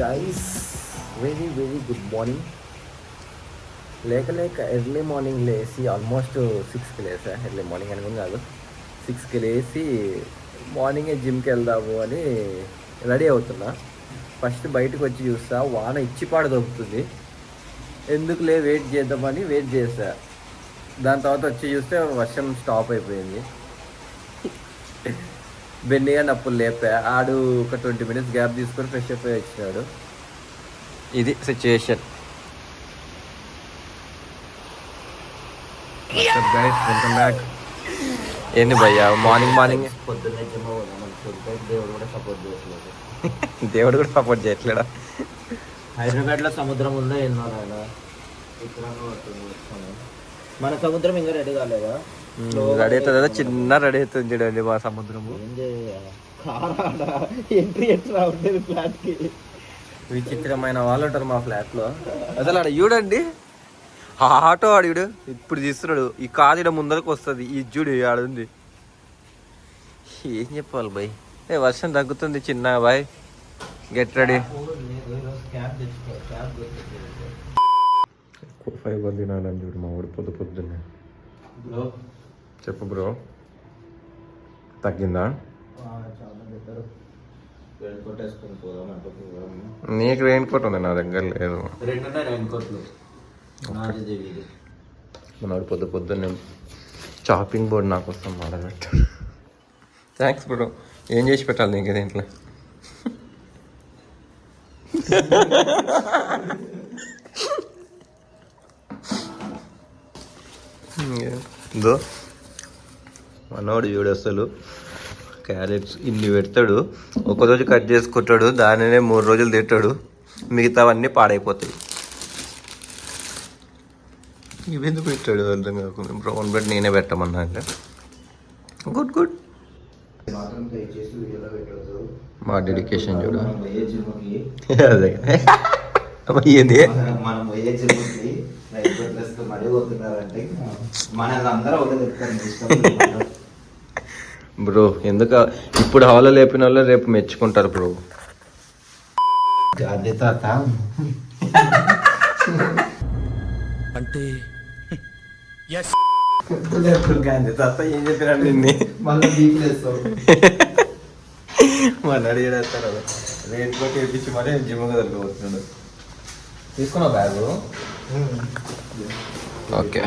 Guys very very good morning. లేక early morning లేచి almost 6కి లేసా. ఎర్లీ మార్నింగ్ అని కూడా కాదు, 6కి లేచి మార్నింగే జిమ్కి వెళ్దాము అని రెడీ అవుతున్నా. ఫస్ట్ బయటకు వచ్చి చూస్తా, వాన ఇచ్చిపాడు దొరుకుతుంది. ఎందుకులే వెయిట్ చేద్దామని వెయిట్ చేసా. దాని తర్వాత వచ్చి చూస్తే వర్షం స్టాప్ అయిపోయింది. బెన్నిగా నప్పులు లేపా. ఆడు ఒక 20 minutes గ్యాప్ తీసుకొని ఫ్రెష్ అప్ అయి వచ్చినాడు. ఇది సిచ్యుయేషన్. Welcome back. ఏంది భయ్యా మార్నింగ్ పొద్దున్నే జిమ్ దేవుడు కూడా సపోర్ట్ చేయట్లేదు. దేవుడు కూడా సపోర్ట్ చేయట్లేడా? హైదరాబాద్లో సముద్రం ఉందో ఎన్నో ఆయన మన సముద్రం ఇంకా రెడీ కాలేదా? రెడీ అవుతుంది కదా, చిన్న రెడీ అవుతుంది చూడండి మా సముద్రము. ఎంట్రీ ఎట్లా ఉంటుంది ఫ్లాట్కి? విచిత్రమైన వాళ్ళు ఉంటారు మా ఫ్లాట్లో. అసలు ఆడ చూడండి, ఆటో ఆడు ఇప్పుడు తీస్తున్నాడు. ఈ కాదు ఇక్కడ ముందరకు వస్తుంది. ఈ చూడు ఆడుంది. ఏం చెప్పాలి బాయ్? వర్షం తగ్గుతుంది చిన్న బాయ్, గెట్ రెడీ. 5 తినాలని చూడు మా వాడు పొద్దున్నే. చెప్పు బ్రో, తగ్గిందా? నీకు రెయిన్ కోట్ ఉంది, నా దగ్గర లేదు. మనవాడు పొద్దున్నే చాపింగ్ బోర్డ్ నాకు వస్తాం మాడబెట్టు. Thanks bro. ఏం చేసి పెట్టాలి నీకు దీంట్లో? దో మనోడు చూడు, అసలు క్యారెట్స్ ఇన్ని పెడతాడు, ఒకరోజు కట్ చేసుకుంటాడు, దానినే 3 రోజులు తింటాడు, మిగతావన్నీ పాడైపోతాయి. ఇవెందుకు పెట్టాడు అర్థం కాకుండా. బ్రౌన్ బ్రెడ్ నేనే పెట్టమన్నా అంటే గుడ్ గుడ్. మా డెడికేషన్ చూడు. అదే ఏంది బ్రో, ఎందుకు ఇప్పుడు హాలో లేపిన వాళ్ళు రేపు మెచ్చుకుంటారు బ్రో. అంటే గాంధీ తాత ఏం చెప్పినా నిన్ను మన అడిగేస్తారు. రేట్ కూడా వేపించి మరీ జిమ్ కదలిపోతున్నాడు. తీసుకున్నావు bag? Okay.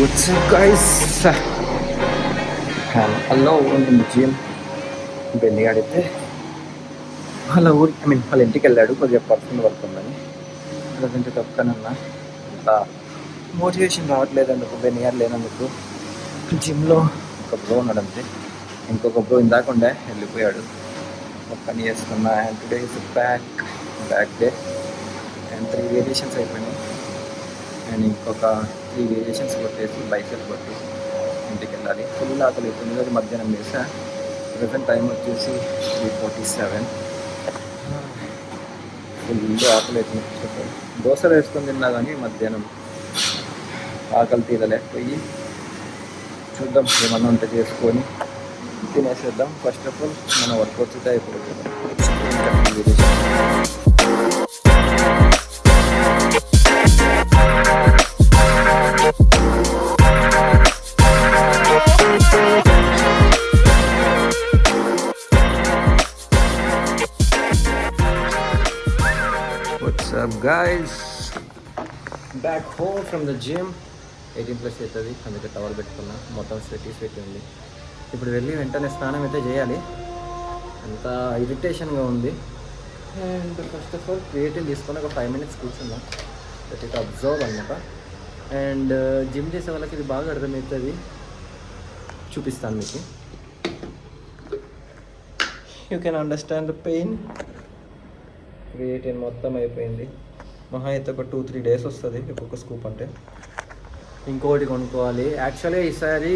What's up guys? Hello in the gym. Benny ఆడితే వాళ్ళ ఇంటికి వెళ్ళాడు, కొద్దిగా పర్సనల్ వర్క్ ఉందని. ప్రజెంట్ తప్పకనన్నా అంత మోటివేషన్ రావట్లేదు అందుకు, బెన్ని గారు లేనందుకు. జిమ్లో ఒక బ్రో ఉన్నాడు అంతే, ఇంకొక బ్రో ఇందాక ఉండే వెళ్ళిపోయాడు. ఒక పని చేస్తున్నా. And today is back day and 3 variations అయిపోయినాయి. అండ్ ఇంకొక 3 వేరియేషన్స్ కొట్టేసి బైసెప్ కొట్టి ఇంటికి వెళ్ళాలి. ఫుల్ ఆకలి అవుతుంది. రోజు మధ్యాహ్నం చేసా. ప్రజెంట్ టైం వచ్చేసి 3:47. ఫుల్ ఆకలి అవుతుంది. దోశ వేసుకొని తిన్నా కానీ మధ్యాహ్నం ఆకలి తీరలేకపోయి చూద్దాం ఏమన్నా అంత చేసుకొని తినేసేద్దాం. ఫస్ట్ ఆఫ్ ఆల్ మన వర్కౌట్స్ అయితే అయిపోతుంది. What's up guys? Back home from the gym. 18+ అవుతుంది, అందుకే టవల్ పెట్టుకున్నా. మొత్తం స్వెట్ ఉంది. ఇప్పుడు వెళ్ళి వెంటనే స్నానం అయితే చేయాలి. అంత ఇరిటేషన్గా ఉంది. And first of all creatine తీసుకొని ఒక 5 minutes కూర్చుందాం. దట్ ఇట్ అబ్జర్వ్ అనమాట. అండ్ జిమ్ చేసే వాళ్ళకి ఇది బాగా అర్థమవుతుంది, చూపిస్తాను మీకు. You can understand the pain. Creatine మొత్తం అయిపోయింది. మహా అయితే ఒక 2-3 days వస్తుంది ఒక్కొక్క స్కూప్. అంటే ఇంకోటి కొనుక్కోవాలి. యాక్చువల్లీ ఈసారి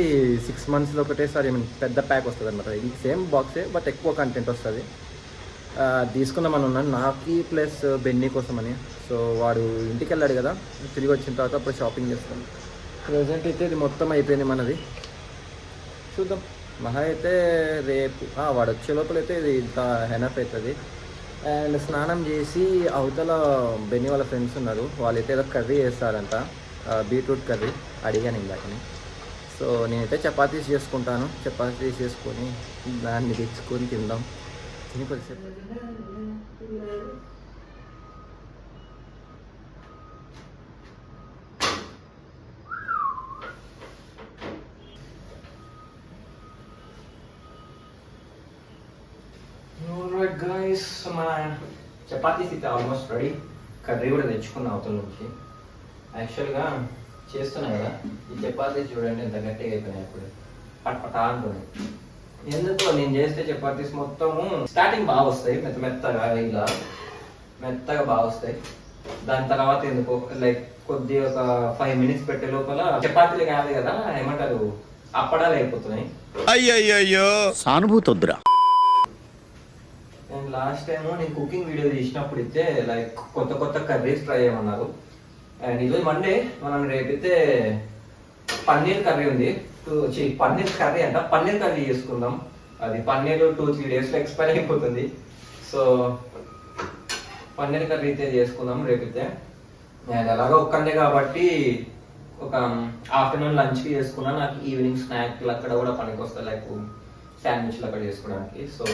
6 monthsలో ఒకటేసారి పెద్ద ప్యాక్ వస్తుంది అనమాట. ఇది సేమ్ బాక్సే బట్ ఎక్కువ కంటెంట్ వస్తుంది. తీసుకుందామని ఉన్నాను నాకి ప్లస్ బెన్నీ కోసమని. సో వాడు ఇంటికి వెళ్ళాడు కదా, తిరిగి వచ్చిన తర్వాత అప్పుడు షాపింగ్ చేస్తాను. ప్రజెంట్ అయితే ఇది మొత్తం అయిపోయింది మనది. చూద్దాం, మహా అయితే రేపు వాడు వచ్చే లోపలైతే ఇది ఇంత హెనఫ్ అవుతుంది. అండ్ స్నానం చేసి అవతల బెన్నీ వాళ్ళ ఫ్రెండ్స్ ఉన్నారు, వాళ్ళైతే ఏదో కర్రీ చేస్తారంట, బీట్రూట్ కర్రీ. అడిగాను ఇందాకని. సో నేనైతే చపాతీస్ చేసుకుంటాను. చపాతీస్ చేసుకొని దాన్ని తెచ్చుకొని తిందాం. తిని కొద్దిసేపు గైస్ మన చపాతీస్ అయితే ఆల్మోస్ట్ రెడీ. కర్రీ కూడా తెచ్చుకున్న అవతల నుంచి. యాక్చువల్గా చేస్తున్నా కదా, ఈ చపాతీస్ చూడండి ఎంత గట్టిగా అయిపోయినాయి. అప్పుడు పట్పటా అంటున్నాయి. ఎందుకో నేను చేస్తే చపాతీస్ మొత్తము స్టార్టింగ్ బాగా వస్తాయి, మెత్తగా ఇలా మెత్తగా బాగా వస్తాయి. దాని తర్వాత ఎందుకో లైక్ కొద్ది ఒక 5 minutes పెట్టే లోపల చపాతీలు కాదు కదా, ఏమంటారు, అప్పడాలు అయిపోతున్నాయి. అయ్యయ్యో సానుభూతి వద్దురా. అండ్ లాస్ట్ టైము నేను కుకింగ్ వీడియో తీసినప్పుడు అయితే లైక్ కొత్త కొత్త కర్రీస్ ట్రై చేయమన్నారు. అండ్ ఈరోజు మండే, మనం రేపైతే పన్నీర్ కర్రీ ఉంది. పన్నీర్ కర్రీ అంట, పన్నీర్ కర్రీ చేసుకుందాం. అది పన్నీర్ 2-3 daysలో ఎక్స్పైర్ అయిపోతుంది. సో పన్నీర్ కర్రీ అయితే చేసుకుందాం రేపైతే. అండ్ అలాగా ఒక్కనే కాబట్టి ఒక ఆఫ్టర్నూన్ లంచ్కి చేసుకున్నా, నాకు ఈవినింగ్ స్నాక్ అక్కడ కూడా పనికి వస్తుంది, లైక్ శాండ్విచ్లు అక్కడ చేసుకోవడానికి. సో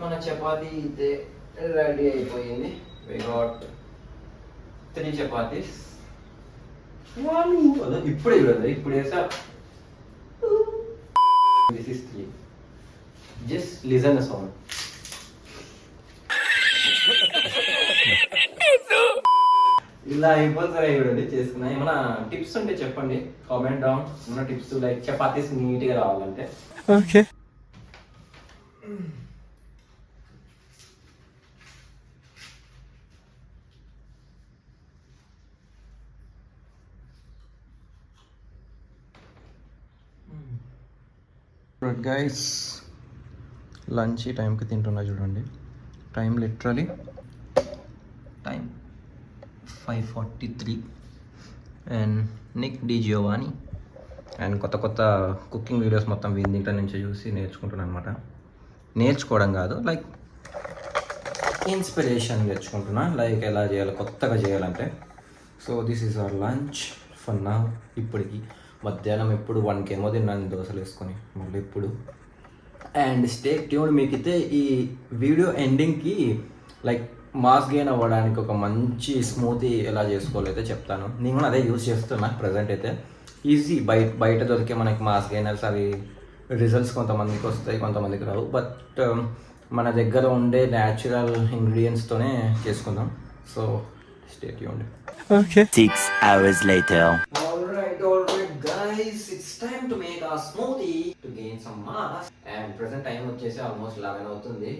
మన చపాతీ అయితే రెడీ అయిపోయింది. We got 3 chapatis. ఇప్పుడే చూడదు, ఇప్పుడు వేసా. This is 3. Just listen the sound. ఇలా అయిపోతాయి చూడండి చేసుకున్నా. ఏమైనా టిప్స్ ఉంటే చెప్పండి, కామెంట్ డౌన్. ఏమైనా టిప్స్ లైక్ చపాతీస్ నీట్గా రావాలంటే. ఓకే. గైస్ లంచ్ ఈ టైంకి తింటున్నా చూడండి. Time literally 5:43. And Nick Di Giovanni. And కొత్త కొత్త కుకింగ్ వీడియోస్ మొత్తం దీంట్లో నుంచి చూసి నేర్చుకుంటున్నాను అనమాట. నేర్చుకోవడం కాదు, లైక్ ఇన్స్పిరేషన్ తెచ్చుకుంటున్నా, లైక్ ఎలా చేయాలి, కొత్తగా చేయాలంటే. So this is our lunch for now. ఇప్పటికి మధ్యాహ్నం ఎప్పుడు 1 ఏమో తిన్నాను దోశలు వేసుకొని, మళ్ళీ ఇప్పుడు. And stay tune. మీకైతే ఈ వీడియో ఎండింగ్కి లైక్ మాస్ గెయిన్ అవ్వడానికి ఒక మంచి స్మూతీ ఎలా చేసుకోవాలైతే చెప్తాను. నేను కూడా అదే యూజ్ చేస్తున్నా ప్రజెంట్ అయితే. ఈజీ, బయట దొరికే మనకి మాస్ గెయినర్స్ అవి రిజల్ట్స్ కొంతమందికి వస్తాయి, కొంతమందికి రావు. బట్ మన దగ్గర ఉండే న్యాచురల్ ఇంగ్రీడియంట్స్తోనే చేసుకుందాం. So stay tuned. Okay. 6 hours later. Alright, guys, it's time to make a smoothie to gain some mass. And present time వచ్చేసి ఆల్మోస్ట్ 11 అవుతుంది.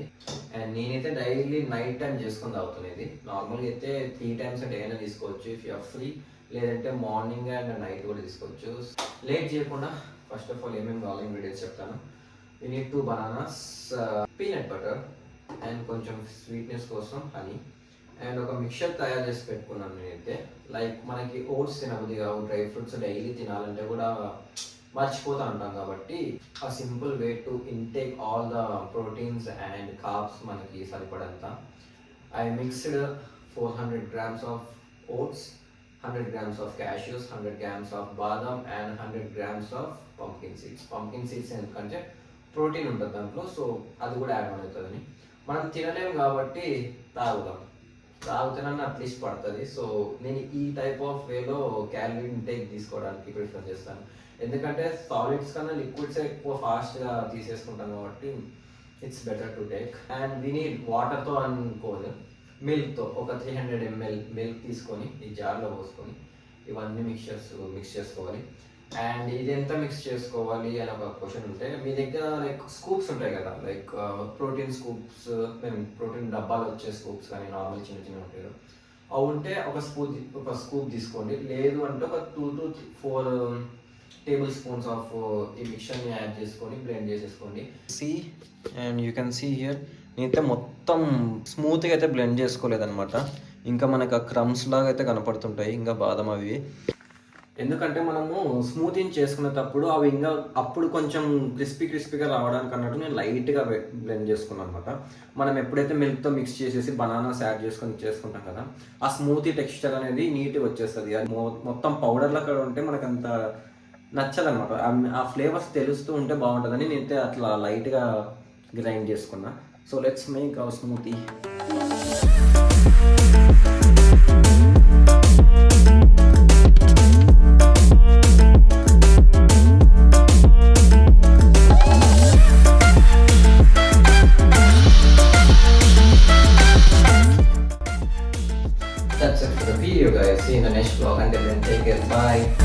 అండ్ నేనైతే డైలీ నైట్ టైం చేసుకుని తాగుతుంది. ఇది నార్మల్గా అయితే 3 times డే అయినా తీసుకోవచ్చు ఇఫ్ యూ ఆర్ ఫ్రీ, లేదంటే మార్నింగ్ అండ్ నైట్ కూడా తీసుకోవచ్చు. లేట్ చేయకుండా ఫస్ట్ ఆఫ్ ఆల్ ఏమేమి కావాలి ఇంగ్రీడియంట్స్ చెప్తాను. You need 2 bananas, peanut butter, and కొంచెం స్వీట్నెస్ కోసం హనీ. అండ్ ఒక మిక్చర్ తయారు చేసి పెట్టుకున్నాను నేనైతే. లైక్ మనకి ఓట్స్ తినబుద్ది కావు, డ్రై ఫ్రూట్స్ డైలీ తినాలంటే కూడా మర్చిపోతూ ఉంటాం. కాబట్టి ఆ simple way to intake all the proteins and carbs మనకి సరిపడంత. I mixed 400 grams of oats, 100 grams of cashews, 100 grams of badam and 100 grams of pumpkin seeds. Pumpkin seeds ఎందుకంటే ప్రోటీన్ ఉంటుంది దాంట్లో, సో అది కూడా యాడ్ ఆన్ అవుతుందని. మనం తినలేము కాబట్టి తాగుదాం. తాగుతానని అట్లీస్ట్ పడుతుంది. సో నేను ఈ టైప్ ఆఫ్ వేలో క్యాలరీ ఇంటేక్ తీసుకోవడానికి ప్రిఫర్ చేస్తాను. ఎందుకంటే సాలిడ్స్ కన్నా లిక్విడ్స్ ఎక్కువ ఫాస్ట్గా తీసేసుకుంటాం కాబట్టి it's better to take. And దీని వాటర్తో అనుకోదు, మిల్క్తో ఒక 300 ml మిల్క్ తీసుకొని ఈ జార్లో పోసుకొని ఇవన్నీ మిక్స్ చేసుకోవాలి. అండ్ ఇది ఎంత మిక్స్ చేసుకోవాలి అని ఒక క్వశ్చన్ ఉంటే, మీ దగ్గర లైక్ స్కూప్స్ ఉంటాయి కదా, లైక్ ప్రోటీన్ స్కూప్స్, ప్రోటీన్ డబ్బాలు వచ్చే స్కూప్స్ కానీ నార్మల్ చిన్న చిన్న ఉంటాయి కదా, అవి ఉంటే ఒక స్కూప్ తీసుకోండి. లేదు అంటే ఒక 2 to 4 టేబుల్ స్పూన్స్ ఆఫ్ ఈ మిక్చర్ని యాడ్ చేసుకొని బ్లెండ్ చేసేసుకోండి. And you can see here నేనైతే మొత్తం స్మూత్గా అయితే బ్లెండ్ చేసుకోలేదన్నమాట. ఇంకా మనకు ఆ క్రమ్స్ లాగా అయితే కనపడుతుంటాయి ఇంకా బాదం అవి. ఎందుకంటే మనము స్మూతింగ్ చేసుకునేటప్పుడు అవి ఇంకా అప్పుడు కొంచెం క్రిస్పీగా రావడానికి అన్నట్టు నేను లైట్గా బ్లెండ్ చేసుకున్నాను అనమాట. మనం ఎప్పుడైతే మిల్క్తో మిక్స్ చేసేసి బనానాస్ యాడ్ చేసుకుంటాం కదా, ఆ స్మూతీ టెక్స్చర్ అనేది నీట్గా వచ్చేస్తుంది. అది మొత్తం పౌడర్లో కూడా ఉంటే మనకు అంత నచ్చదనమాట. ఆ ఫ్లేవర్స్ తెలుస్తూ ఉంటే బాగుంటుందని నేనైతే అట్లా లైట్గా గ్రైండ్ చేసుకున్నా. So let's make our smoothie. That's it for the video, guys. See you in the next vlog. Until then, take care. Bye.